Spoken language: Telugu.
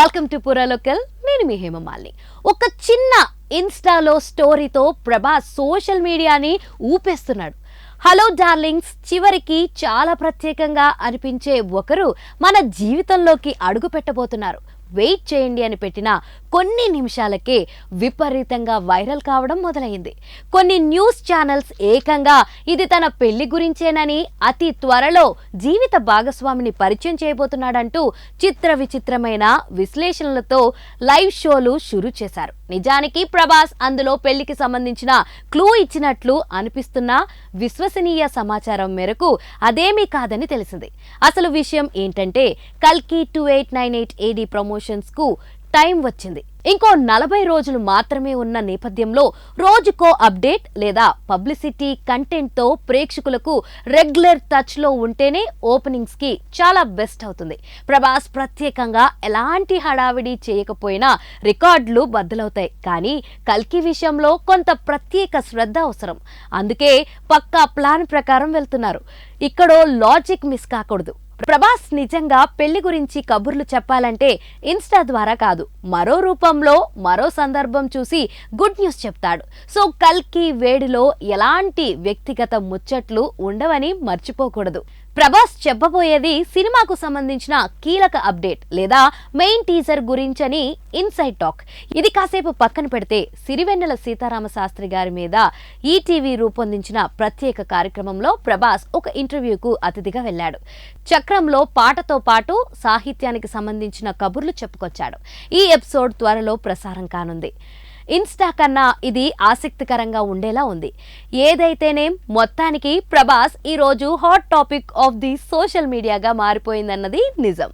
వెల్కమ్ టు పురా లోకల్. నేను మీ హేమమాలిని. ఒక చిన్న ఇన్స్టాలో స్టోరీతో ప్రభాస్ సోషల్ మీడియాని ఊపేస్తున్నాడు. హలో డార్లింగ్స్, చివరికి చాలా ప్రత్యేకంగా అనిపించే ఒకరు మన జీవితంలోకి అడుగు పెట్టబోతున్నారు. వెయిట్ చేయండి అని పెట్టిన కొన్ని నిమిషాలకే విపరీతంగా వైరల్ కావడం మొదలైంది. కొన్ని న్యూస్ ఛానల్స్ ఏకంగా ఇది తన పెళ్లి గురించేనని, అతి త్వరలో జీవిత భాగస్వామిని పరిచయం చేయబోతున్నాడంటూ చిత్ర విచిత్రమైన విశ్లేషణలతో లైవ్ షోలు షురూ చేశారు. నిజానికి ప్రభాస్ అందులో పెళ్లికి సంబంధించిన క్లూ ఇచ్చినట్లు అనిపిస్తున్న విశ్వసనీయ సమాచారం మేరకు అదేమీ కాదని తెలిసింది. అసలు విషయం ఏంటంటే, కల్కి 2898 AD ప్రమోషన్స్ కు టైం వచ్చింది. ఇంకో 40 రోజులు మాత్రమే ఉన్న నేపథ్యంలో రోజుకో అప్డేట్ లేదా పబ్లిసిటీ కంటెంట్ తో ప్రేక్షకులకు రెగ్యులర్ టచ్ లో ఉంటేనే ఓపెనింగ్స్ కి చాలా బెస్ట్ అవుతుంది. ప్రభాస్ ప్రత్యేకంగా ఎలాంటి హడావిడి చేయకపోయినా రికార్డులు బద్దలవుతాయి. కానీ కల్కి విషయంలో కొంత ప్రత్యేక శ్రద్ధ అవసరం. అందుకే పక్కా ప్లాన్ ప్రకారం వెళ్తున్నారు. ఇక్కడో లాజిక్ మిస్ కాకూడదు. ప్రభాస్ నిజంగా పెళ్లి గురించి కబుర్లు చెప్పాలంటే ఇన్స్టా ద్వారా కాదు, మరో రూపంలో మరో సందర్భం చూసి గుడ్ న్యూస్ చెప్తాడు. సో కల్కి వేడిలో ఎలాంటి వ్యక్తిగత ముచ్చట్లు ఉండవని మర్చిపోకూడదు. ప్రభాస్ చెప్పబోయేది సినిమాకు సంబంధించిన కీలక అప్డేట్ లేదా మెయిన్ టీజర్ గురించని ఇన్సైడ్ టాక్. ఇది కాసేపు పక్కన పెడితే, సిరివెన్నెల సీతారామ శాస్త్రి గారి మీద ఈటీవీ రూపొందించిన ప్రత్యేక కార్యక్రమంలో ప్రభాస్ ఒక ఇంటర్వ్యూకు అతిథిగా వెళ్లాడు. చక్రంలో పాటతో పాటు సాహిత్యానికి సంబంధించిన కబుర్లు చెప్పుకొచ్చాడు. ఈ ఎపిసోడ్ త్వరలో ప్రసారం కానుంది. ఇన్స్టా కన్నా ఇది ఆసక్తికరంగా ఉండేలా ఉంది. ఏదైతేనేం మొత్తానికి ప్రభాస్ ఈరోజు hot topic of the social మీడియాగా మారిపోయిందన్నది నిజం.